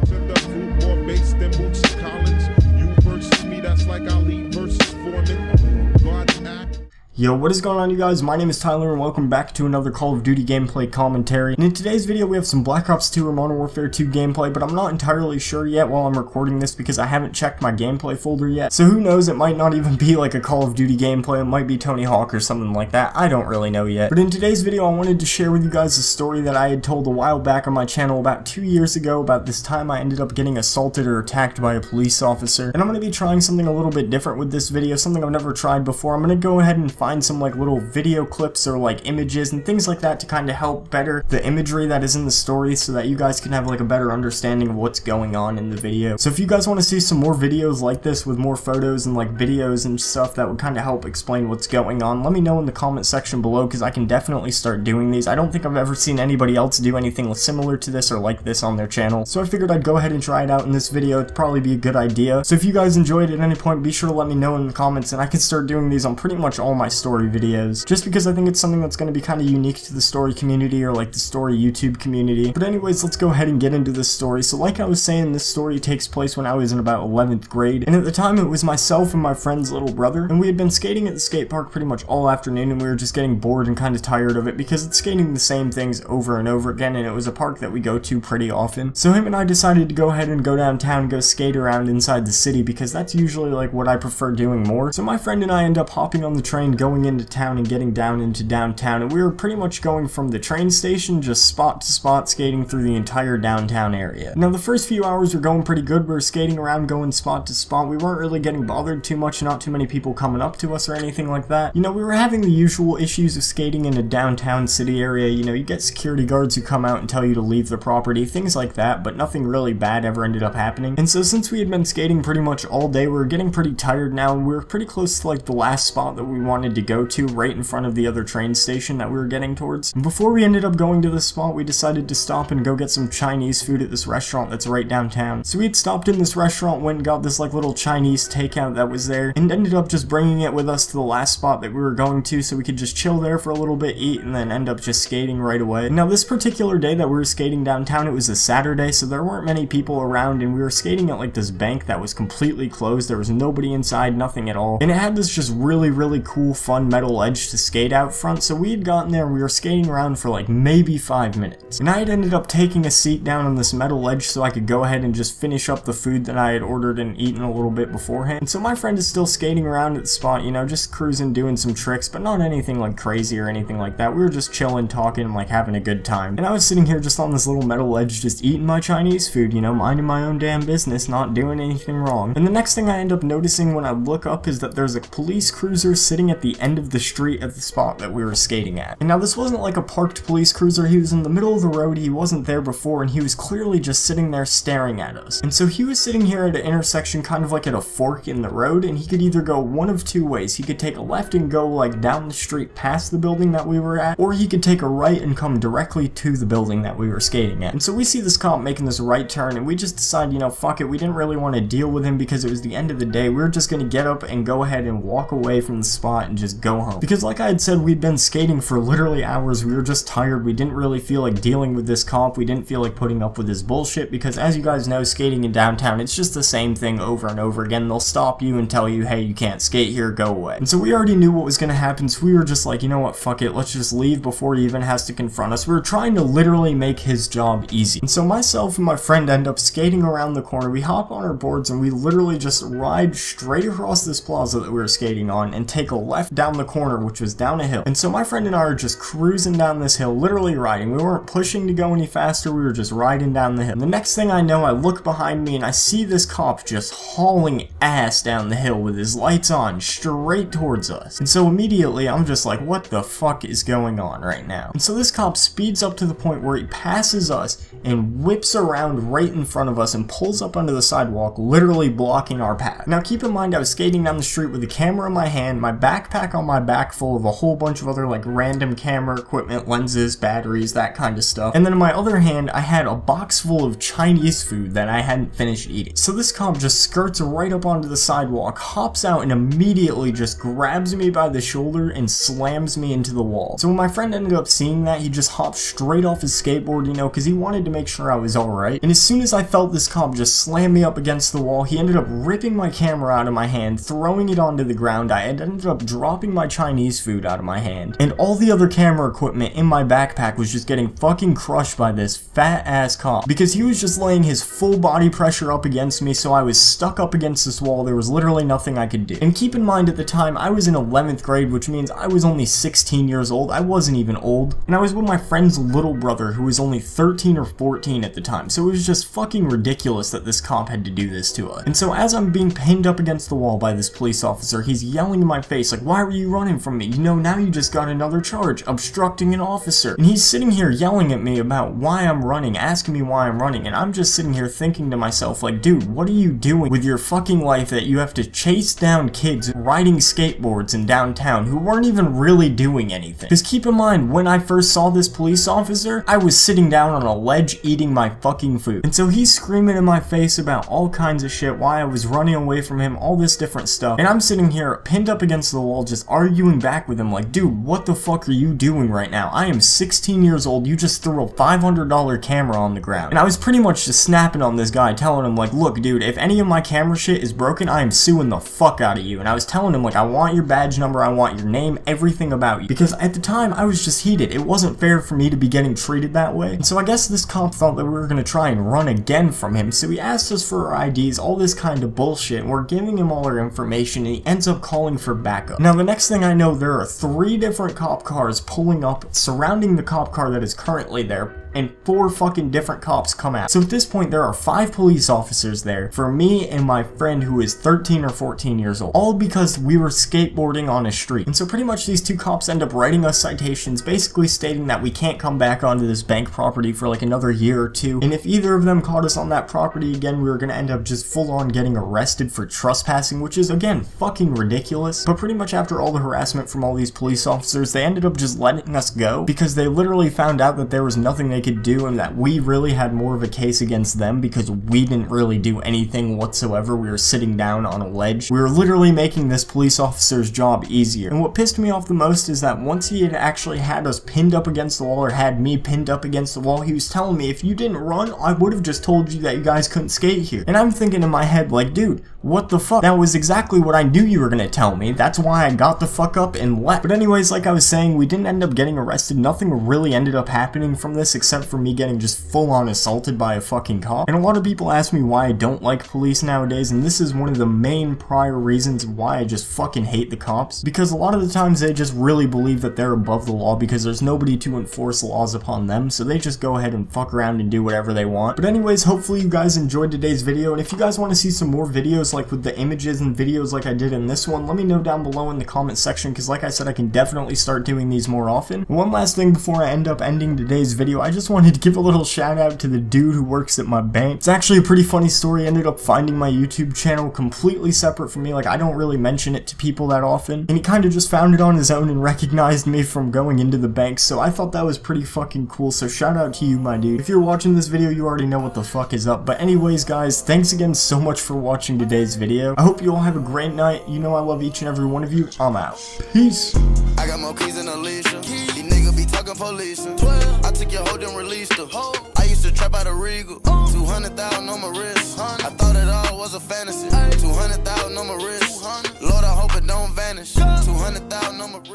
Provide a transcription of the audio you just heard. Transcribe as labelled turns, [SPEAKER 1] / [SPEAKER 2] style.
[SPEAKER 1] to the fruit, more bass than Boots and Collins. You versus me, that's like Ali versus Foreman. God's act.
[SPEAKER 2] Yo, what is going on, you guys? My name is Tyler and welcome back to another Call of Duty gameplay commentary. And in today's video we have some Black Ops 2 or Modern Warfare 2 gameplay, but I'm not entirely sure yet while I'm recording this because I haven't checked my gameplay folder yet. So who knows, it might not even be like a Call of Duty gameplay, it might be Tony Hawk or something like that, I don't really know yet. But in today's video I wanted to share with you guys a story that I had told a while back on my channel about 2 years ago about this time I ended up getting assaulted or attacked by a police officer. And I'm going to be trying something a little bit different with this video, something I've never tried before. I'm going to go ahead and find some like little video clips or like images and things like that to kind of help better the imagery that is in the story so that you guys can have like a better understanding of what's going on in the video. So if you guys want to see some more videos like this with more photos and like videos and stuff that would kind of help explain what's going on, let me know in the comment section below because I can definitely start doing these. I don't think I've ever seen anybody else do anything similar to this or like this on their channel, so I figured I'd go ahead and try it out in this video. It'd probably be a good idea. So if you guys enjoyed it at any point, be sure to let me know in the comments and I can start doing these on pretty much all my story videos. Just because I think it's something that's going to be kind of unique to the story community or like the story YouTube community. But anyways, let's go ahead and get into this story. So like I was saying, this story takes place when I was in about 11th grade, and at the time it was myself and my friend's little brother, and we had been skating at the skate park pretty much all afternoon, and we were just getting bored and kind of tired of it because it's skating the same things over and over again, and it was a park that we go to pretty often. So him and I decided to go ahead and go downtown and go skate around inside the city because that's usually like what I prefer doing more. So my friend and I end up hopping on the train going into town and getting down into downtown, and we were pretty much going from the train station just spot to spot skating through the entire downtown area. Now the first few hours were going pretty good. We were skating around going spot to spot. We weren't really getting bothered too much, not too many people coming up to us or anything like that. You know, we were having the usual issues of skating in a downtown city area. You know, you get security guards who come out and tell you to leave the property, things like that, but nothing really bad ever ended up happening. And so since we had been skating pretty much all day, we were getting pretty tired now, and we were pretty close to like the last spot that we wanted to go to, right in front of the other train station that we were getting towards. And before we ended up going to this spot, we decided to stop and go get some Chinese food at this restaurant that's right downtown. So we had stopped in this restaurant, went and got this like little Chinese takeout that was there, and ended up just bringing it with us to the last spot that we were going to so we could just chill there for a little bit, eat, and then end up just skating right away. Now this particular day that we were skating downtown, it was a Saturday, so there weren't many people around, and we were skating at like this bank that was completely closed. There was nobody inside, nothing at all, and it had this just really cool fun metal edge to skate out front. So we had gotten there and we were skating around for like maybe 5 minutes, and I had ended up taking a seat down on this metal ledge so I could go ahead and just finish up the food that I had ordered and eaten a little bit beforehand. And so my friend is still skating around at the spot, you know, just cruising, doing some tricks, but not anything like crazy or anything like that. We were just chilling, talking, and like having a good time. And I was sitting here just on this little metal ledge just eating my Chinese food, you know, minding my own damn business, not doing anything wrong. And the next thing I end up noticing when I look up is that there's a police cruiser sitting at the end of the street at the spot that we were skating at. And now this wasn't like a parked police cruiser, he was in the middle of the road, he wasn't there before, and he was clearly just sitting there staring at us. And so he was sitting here at an intersection kind of like at a fork in the road, and he could either go one of two ways. He could take a left and go like down the street past the building that we were at, or he could take a right and come directly to the building that we were skating at. And so we see this cop making this right turn, and we just decide, you know, fuck it, we didn't really want to deal with him because it was the end of the day. We were just gonna get up and go ahead and walk away from the spot and just go home. Because like I had said, we'd been skating for literally hours, we were just tired, we didn't really feel like dealing with this cop, we didn't feel like putting up with his bullshit, because as you guys know, skating in downtown, it's just the same thing over and over again. They'll stop you and tell you, hey, you can't skate here, go away. And so we already knew what was gonna happen, so we were just like, you know what, fuck it, let's just leave before he even has to confront us. We were trying to literally make his job easy. And so myself and my friend end up skating around the corner, we hop on our boards, and we literally just ride straight across this plaza that we were skating on and take a left down the corner, which was down a hill. And so my friend and I are just cruising down this hill, literally riding. We weren't pushing to go any faster, we were just riding down the hill. And the next thing I know, I look behind me and I see this cop just hauling ass down the hill with his lights on straight towards us. And so immediately I'm just like, what the fuck is going on right now? And so this cop speeds up to the point where he passes us and whips around right in front of us and pulls up onto the sidewalk, literally blocking our path. Now keep in mind, I was skating down the street with the camera in my hand, my backpack backpack on my back full of a whole bunch of other like random camera equipment, lenses, batteries, that kind of stuff. And then in my other hand, I had a box full of Chinese food that I hadn't finished eating. So this cop just skirts right up onto the sidewalk, hops out, and immediately just grabs me by the shoulder and slams me into the wall. So when my friend ended up seeing that, he just hopped straight off his skateboard, you know, because he wanted to make sure I was alright. And as soon as I felt this cop just slam me up against the wall, he ended up ripping my camera out of my hand, throwing it onto the ground. I ended up dropping my Chinese food out of my hand, and all the other camera equipment in my backpack was just getting fucking crushed by this fat ass cop, because he was just laying his full body pressure up against me, so I was stuck up against this wall. There was literally nothing I could do. And keep in mind, at the time I was in 11th grade, which means I was only 16 years old. I wasn't even old, and I was with my friend's little brother who was only 13 or 14 at the time, so it was just fucking ridiculous that this cop had to do this to us. And so as I'm being pinned up against the wall by this police officer, he's yelling in my face like, "Why were you running from me? You know, now you just got another charge, obstructing an officer." And he's sitting here yelling at me about why I'm running, asking me why I'm running, and I'm just sitting here thinking to myself like, dude, what are you doing with your fucking life that you have to chase down kids riding skateboards in downtown who weren't even really doing anything? Because keep in mind, when I first saw this police officer, I was sitting down on a ledge eating my fucking food. And so he's screaming in my face about all kinds of shit, why I was running away from him, all this different stuff. And I'm sitting here pinned up against the wall just arguing back with him like, dude, what the fuck are you doing right now? I am 16 years old, you just threw a $500 camera on the ground. And I was pretty much just snapping on this guy, telling him like, look dude, if any of my camera shit is broken, I am suing the fuck out of you. And I was telling him like, I want your badge number, I want your name, everything about you. Because at the time, I was just heated. It wasn't fair for me to be getting treated that way. And so I guess this cop thought that we were gonna try and run again from him, so he asked us for our IDs, all this kind of bullshit, and we're giving him all our information, and he ends up calling for backup. Now the next thing I know, there are 3 different cop cars pulling up, surrounding the cop car that is currently there, and 4 fucking different cops come out. So at this point, there are 5 police officers there for me and my friend who is 13 or 14 years old, all because we were skateboarding on a street. And so pretty much these 2 cops end up writing us citations, basically stating that we can't come back onto this bank property for like another year or 2, and if either of them caught us on that property again, we were gonna end up just full on getting arrested for trespassing, which is again fucking ridiculous. But pretty much after all the harassment from all these police officers, they ended up just letting us go, because they literally found out that there was nothing they could do, and that we really had more of a case against them because we didn't really do anything whatsoever. We were sitting down on a ledge. We were literally making this police officer's job easier. And what pissed me off the most is that once he had actually had us pinned up against the wall, or had me pinned up against the wall, he was telling me, if you didn't run, I would have just told you that you guys couldn't skate here. And I'm thinking in my head like, dude, what the fuck? That was exactly what I knew you were gonna tell me. That's why I got the fuck up and left. But anyways, like I was saying, we didn't end up getting arrested. Nothing really ended up happening from this except for me getting just full on assaulted by a fucking cop. And a lot of people ask me why I don't like police nowadays, and this is one of the main prior reasons why I just fucking hate the cops. Because a lot of the times they just really believe that they're above the law because there's nobody to enforce laws upon them, so they just go ahead and fuck around and do whatever they want. But anyways, hopefully you guys enjoyed today's video, and if you guys want to see some more videos like with the images and videos like I did in this one, let me know down below in the comment section, because like I said, I can definitely start doing these more often. One last thing before I end up ending today's video, I just wanted to give a little shout out to the dude who works at my bank. It's actually a pretty funny story. I ended up finding my YouTube channel completely separate from me, like I don't really mention it to people that often, and he kind of just found it on his own and recognized me from going into the bank, so I thought that was pretty fucking cool, so shout out to you, my dude. If you're watching this video, you already know what the fuck is up, but anyways guys, thanks again so much for watching today's video. I hope you all have a great night. You know I love each and every one of you. I'm out. Peace.
[SPEAKER 3] I got more keys than Alicia. These niggas be talking police. I took your hoe and released her. I used to trap out a Regal. 200,000 on my wrist. I thought it all was a fantasy. 200,000 on my wrist. Lord, I hope it don't vanish. 200,000 on my wrist.